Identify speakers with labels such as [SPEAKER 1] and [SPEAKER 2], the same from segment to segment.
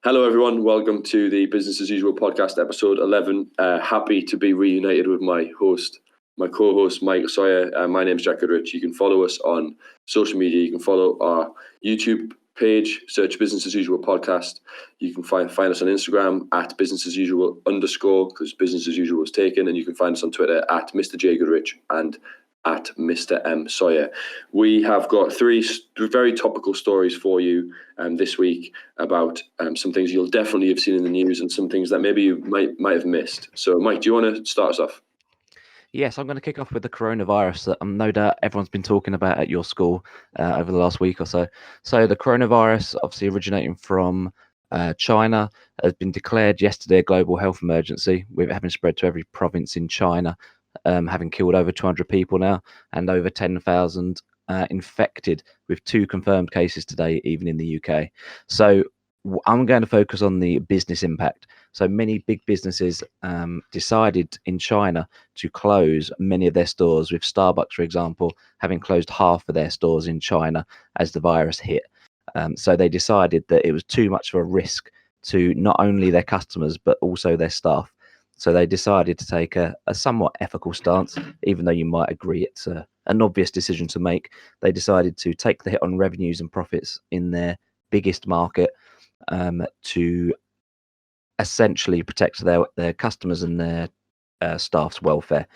[SPEAKER 1] Hello, everyone. Welcome to the Business as Usual podcast, episode 11. Happy to be reunited with my co-host, Mike Sawyer. My name's Jack Goodrich. You can follow us on social media. You can follow our YouTube page, search Business as Usual podcast. You can find us on Instagram at business as usual _ because business as usual was taken. And you can find us on Twitter at Mr. J Goodrich and at Mr. M. Sawyer. We have got three very topical stories for you this week about some things you'll definitely have seen in the news and some things that maybe you might have missed. So, Mike, do you want to start us off?
[SPEAKER 2] Yes, I'm going to kick off with the coronavirus that no doubt everyone's been talking about at your school over the last week or so. So the coronavirus, obviously originating from China, has been declared yesterday a global health emergency, with it having spread to every province in China, having killed over 200 people now and over 10,000 infected, with 2 confirmed cases today, even in the UK. So I'm going to focus on the business impact. So many big businesses decided in China to close many of their stores, with Starbucks, for example, having closed half of their stores in China as the virus hit. So they decided that it was too much of a risk to not only their customers, but also their staff. So they decided to take a somewhat ethical stance, even though you might agree it's an obvious decision to make. They decided to take the hit on revenues and profits in their biggest market to essentially protect their customers and their staff's welfare.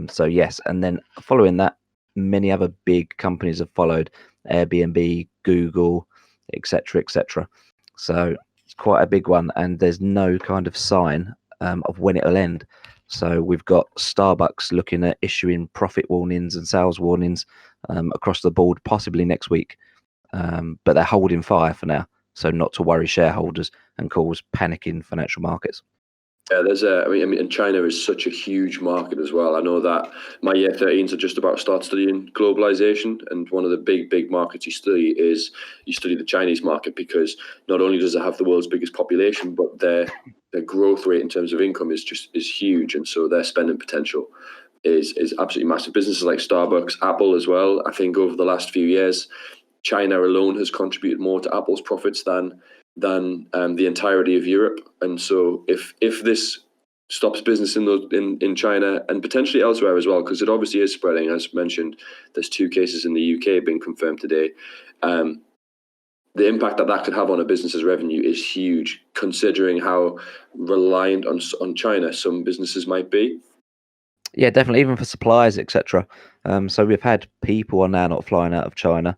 [SPEAKER 2] So yes, and then following that, many other big companies have followed: Airbnb, Google, etc., etc. So it's quite a big one, and there's no kind of sign of when it'll end. So we've got Starbucks looking at issuing profit warnings and sales warnings across the board, possibly next week, but they're holding fire for now, so not to worry shareholders and cause panic in financial markets.
[SPEAKER 1] Yeah, and China is such a huge market as well. I know that my year 13s are just about to start studying globalization, and one of the big markets you study the Chinese market, because not only does it have the world's biggest population, but their growth rate in terms of income is huge, and so their spending potential is absolutely massive. Businesses like Starbucks, Apple as well. I think over the last few years, China alone has contributed more to Apple's profits than the entirety of Europe. And so if this stops business in China and potentially elsewhere as well, because it obviously is spreading, as mentioned, there's 2 cases in the UK being confirmed today. The impact that could have on a business's revenue is huge, considering how reliant on China some businesses might be.
[SPEAKER 2] Yeah, definitely, even for suppliers, etc. So we've had people are now not flying out of China,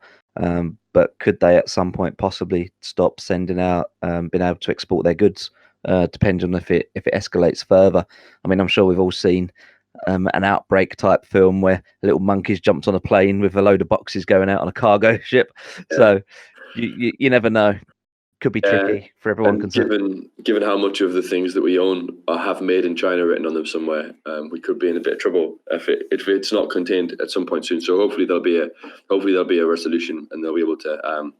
[SPEAKER 2] but could they at some point possibly stop sending out, being able to export their goods, depending on if it escalates further? I mean, I'm sure we've all seen an outbreak type film where little monkeys jumped on a plane with a load of boxes going out on a cargo ship. Yeah. So you never know. Could be tricky for everyone concerned.
[SPEAKER 1] Given how much of the things that we own or have made in China written on them somewhere, we could be in a bit of trouble if it's not contained at some point soon. So hopefully there'll be a resolution, and they'll be able to.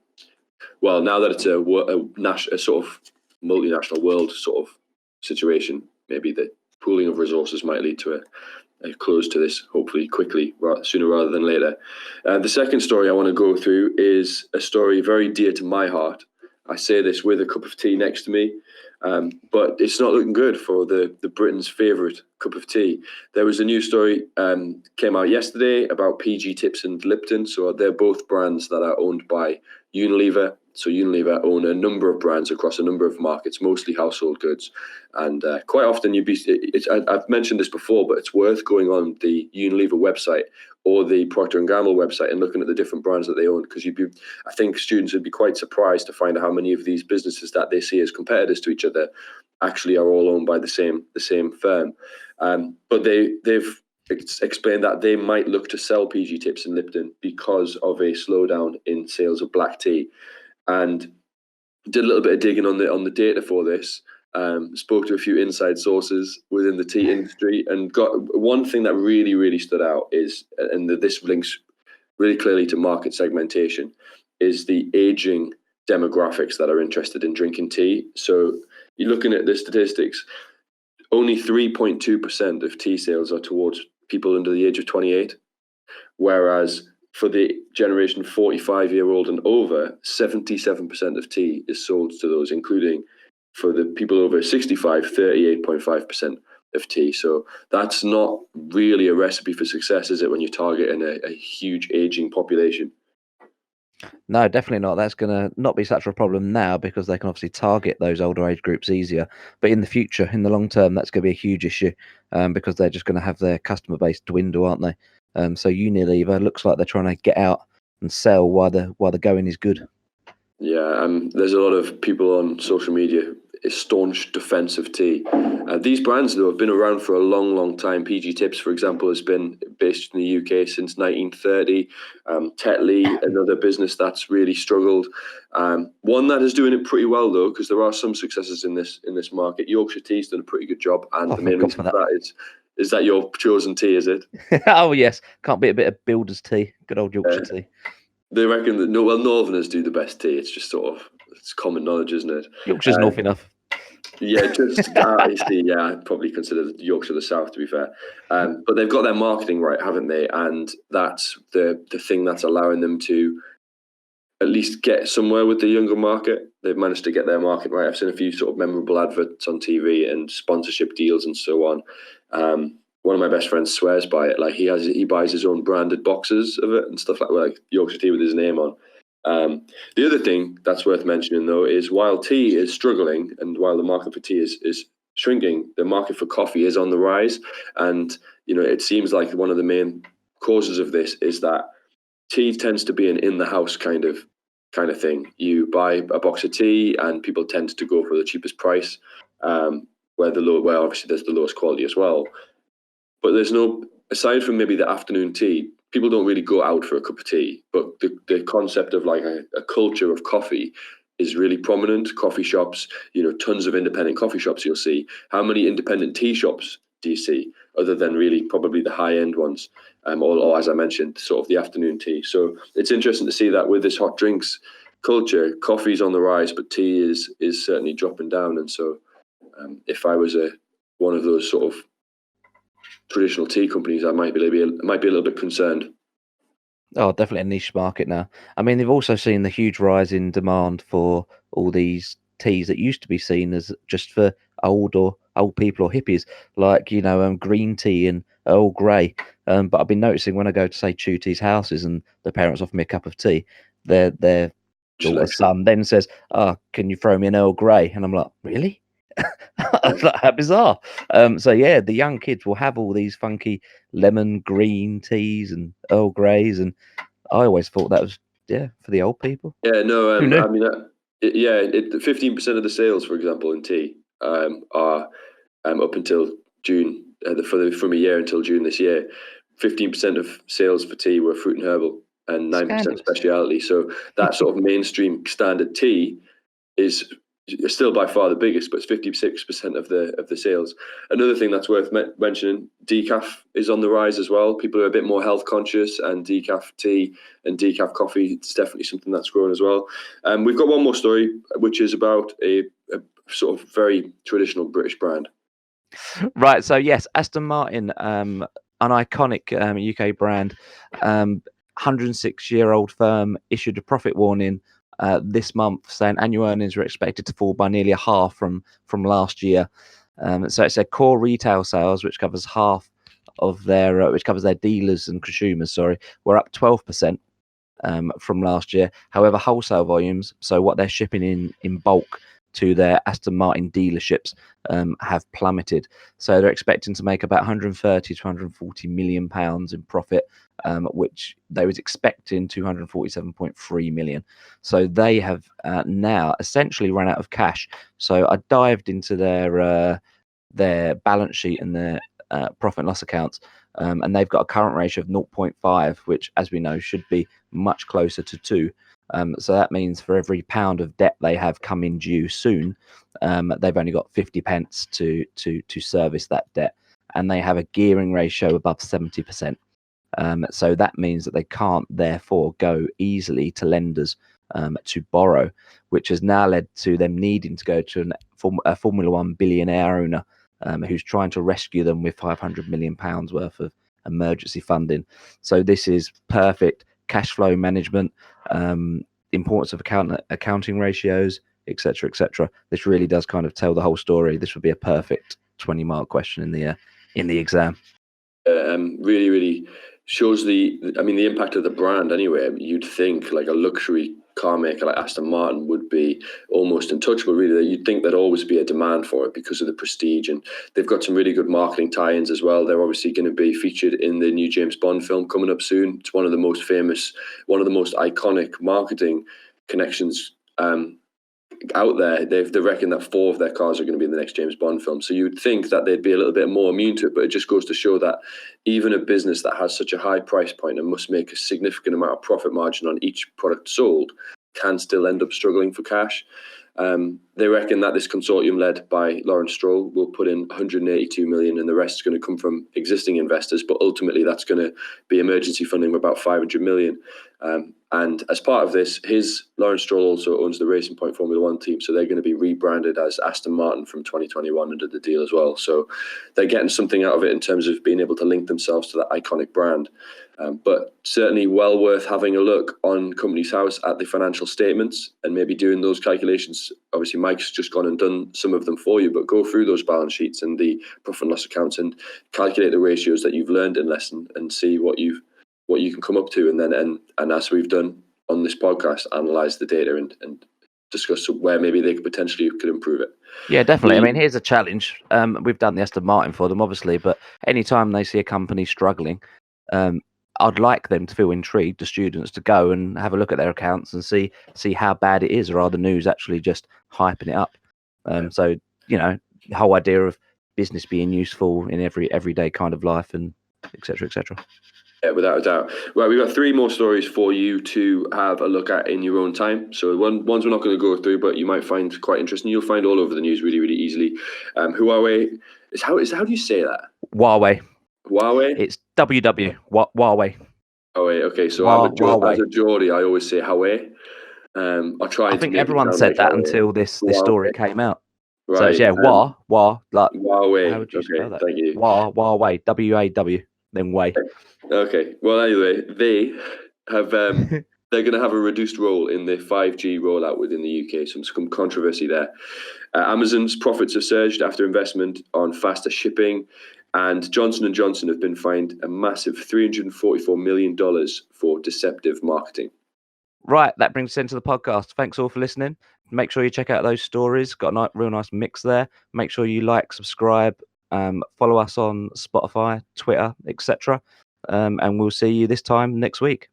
[SPEAKER 1] Well, now that it's a sort of multinational world sort of situation, maybe the pooling of resources might lead to a close to this, hopefully quickly, sooner rather than later. The second story I want to go through is a story very dear to my heart. I say this with a cup of tea next to me, but it's not looking good for the Britain's favourite cup of tea. There was a news story came out yesterday about PG Tips and Lipton. So they're both brands that are owned by Unilever. So Unilever own a number of brands across a number of markets, mostly household goods. And quite often I've mentioned this before, but it's worth going on the Unilever website or the Procter & Gamble website and looking at the different brands that they own, because I think students would be quite surprised to find out how many of these businesses that they see as competitors to each other actually are all owned by the same firm. But they've explained that they might look to sell PG Tips and Lipton because of a slowdown in sales of black tea, and did a little bit of digging on the data for this. Spoke to a few inside sources within the tea industry, and got one thing that really stood out is, and this links really clearly to market segmentation, is the aging demographics that are interested in drinking tea. So you're looking at the statistics, only 3.2% of tea sales are towards people under the age of 28, whereas for the generation 45-year-old and over, 77% of tea is sold to those, including for the people over 65, 38.5% of tea. So that's not really a recipe for success, is it, when you're targeting a huge aging population?
[SPEAKER 2] No, definitely not. That's going to not be such a problem now because they can obviously target those older age groups easier. But in the future, in the long term, that's going to be a huge issue because they're just going to have their customer base dwindle, aren't they? So Unilever looks like they're trying to get out and sell while the going is good.
[SPEAKER 1] Yeah, there's a lot of people on social media staunch defense of tea. These brands, though, have been around for a long, long time. PG Tips, for example, has been based in the UK since 1930. Tetley, another business that's really struggled. One that is doing it pretty well, though, because there are some successes in this market. Yorkshire Tea's done a pretty good job, and
[SPEAKER 2] Oh,
[SPEAKER 1] the main
[SPEAKER 2] thank God
[SPEAKER 1] reason
[SPEAKER 2] for
[SPEAKER 1] for that is that your chosen tea, is it?
[SPEAKER 2] Oh yes, can't beat a bit of Builder's tea, good old Yorkshire tea.
[SPEAKER 1] They reckon that Northerners do the best tea. It's just it's common knowledge, isn't it?
[SPEAKER 2] Yorkshire's north enough.
[SPEAKER 1] Yeah, just I see. Yeah, I'd probably consider Yorkshire the South, to be fair. But they've got their marketing right, haven't they? And that's the thing that's allowing them to at least get somewhere with the younger market. They've managed to get their market right. I've seen a few sort of memorable adverts on TV and sponsorship deals and so on. One of my best friends swears by it. Like he buys his own branded boxes of it and stuff like Yorkshire tea with his name on. The other thing that's worth mentioning, though, is while tea is struggling and while the market for tea is shrinking, the market for coffee is on the rise. And it seems like one of the main causes of this is that tea tends to be an in-the-house kind of thing. You buy a box of tea, and people tend to go for the cheapest price, where obviously there's the lowest quality as well. But there's aside from maybe the afternoon tea, people don't really go out for a cup of tea. But the concept of like a culture of coffee is really prominent. Coffee shops, tons of independent coffee shops you'll see. How many independent tea shops do you see, other than really probably the high-end ones, or as I mentioned, sort of the afternoon tea? So it's interesting to see that with this hot drinks culture, coffee's on the rise, but tea is certainly dropping down. And so if I was one of those sort of traditional tea companies, I might be a little bit concerned.
[SPEAKER 2] Oh, definitely a niche market now. I mean, they've also seen the huge rise in demand for all these teas that used to be seen as just for old people or hippies, like green tea and Earl Grey. But I've been noticing when I go to say Chew Tea's houses and the parents offer me a cup of tea, their daughter's son then says, "Oh, can you throw me an Earl Grey?" And I'm like, "Really?" How bizarre. So yeah, the young kids will have all these funky lemon green teas and Earl Greys, and I always thought that was for the old people.
[SPEAKER 1] Yeah, no,
[SPEAKER 2] Who knew?
[SPEAKER 1] I mean, 15% of the sales, for example, in tea are up until June, from a year until June this year. 15% of sales for tea were fruit and herbal, and 9% speciality. So that sort of mainstream standard tea is still by far the biggest, but it's 56% of the sales. Another thing that's worth mentioning, decaf is on the rise as well. People are a bit more health conscious, and decaf tea and decaf coffee, it's definitely something that's growing as well. We've got one more story, which is about a sort of very traditional British brand.
[SPEAKER 2] Right. So yes, Aston Martin, an iconic UK brand, 106-year-old firm, issued a profit warning this month, saying annual earnings were expected to fall by nearly a half from last year. So it said core retail sales, which covers half of their, which covers their dealers and consumers, sorry, were up 12% from last year. However, wholesale volumes, so what they're shipping in bulk to their Aston Martin dealerships, have plummeted. So they're expecting to make about 130 to 140 million pounds in profit, which they was expecting 247.3 million. So they have now essentially run out of cash. So I dived into their balance sheet and their profit and loss accounts, and they've got a current ratio of 0.5, which, as we know, should be much closer to 2. So that means for every pound of debt they have coming due soon, they've only got 50 pence to service that debt, and they have a gearing ratio above 70%. So that means that they can't therefore go easily to lenders to borrow, which has now led to them needing to go to a Formula One billionaire owner who's trying to rescue them with £500 million worth of emergency funding. So this is perfect cash flow management, the importance of accounting ratios, etc., etc. This really does kind of tell the whole story. This would be a perfect 20-mark question in the exam.
[SPEAKER 1] Really, really shows the impact of the brand anyway. You'd think like a luxury car maker like Aston Martin would be almost untouchable, really. You'd think there'd always be a demand for it because of the prestige, and they've got some really good marketing tie-ins as well. They're obviously going to be featured in the new James Bond film coming up soon. It's one of the most iconic marketing connections out there. They reckon that 4 of their cars are going to be in the next James Bond film. So you'd think that they'd be a little bit more immune to it, but it just goes to show that even a business that has such a high price point and must make a significant amount of profit margin on each product sold can still end up struggling for cash. They reckon that this consortium led by Lawrence Stroll will put in 182 million, and the rest is going to come from existing investors, but ultimately that's going to be emergency funding of about 500 million. And as part of this, Lawrence Stroll also owns the Racing Point Formula One team, so they're going to be rebranded as Aston Martin from 2021 under the deal as well. So they're getting something out of it in terms of being able to link themselves to that iconic brand. But certainly well worth having a look on Companies House at the financial statements and maybe doing those calculations. Obviously, Mike's just gone and done some of them for you, but go through those balance sheets and the profit and loss accounts and calculate the ratios that you've learned in lesson and see what you can come up to, and then and as we've done on this podcast, analyze the data and discuss where maybe they could improve it.
[SPEAKER 2] Yeah, definitely. I mean, here's a challenge. We've done the Aston Martin for them, obviously, but anytime they see a company struggling, I'd like them to feel intrigued, the students, to go and have a look at their accounts and see how bad it is, or are the news actually just hyping it up? So, the whole idea of business being useful in everyday kind of life, and et cetera, et cetera.
[SPEAKER 1] Yeah, without a doubt. Right, we've got 3 more stories for you to have a look at in your own time. So ones we're not going to go through, but you might find quite interesting. You'll find all over the news really, really easily. Huawei how do you say that?
[SPEAKER 2] Huawei.
[SPEAKER 1] It's
[SPEAKER 2] WW. Huawei.
[SPEAKER 1] Huawei. Okay, so as a Geordie, I always say Huawei. I tried.
[SPEAKER 2] I think everyone said that until this story came out.
[SPEAKER 1] Right.
[SPEAKER 2] So it's, like
[SPEAKER 1] Huawei.
[SPEAKER 2] How would you spell that?
[SPEAKER 1] Thank you.
[SPEAKER 2] Huawei. WAW. Then way.
[SPEAKER 1] Okay. Well, anyway, they have. They're going to have a reduced role in the 5G rollout within the UK. Some controversy there. Amazon's profits have surged after investment on faster shipping, and Johnson & Johnson have been fined a massive $344 million for deceptive marketing.
[SPEAKER 2] Right, that brings us into the podcast. Thanks all for listening. Make sure you check out those stories. Got a real nice mix there. Make sure you like, subscribe, follow us on Spotify, Twitter, etc. And we'll see you this time next week.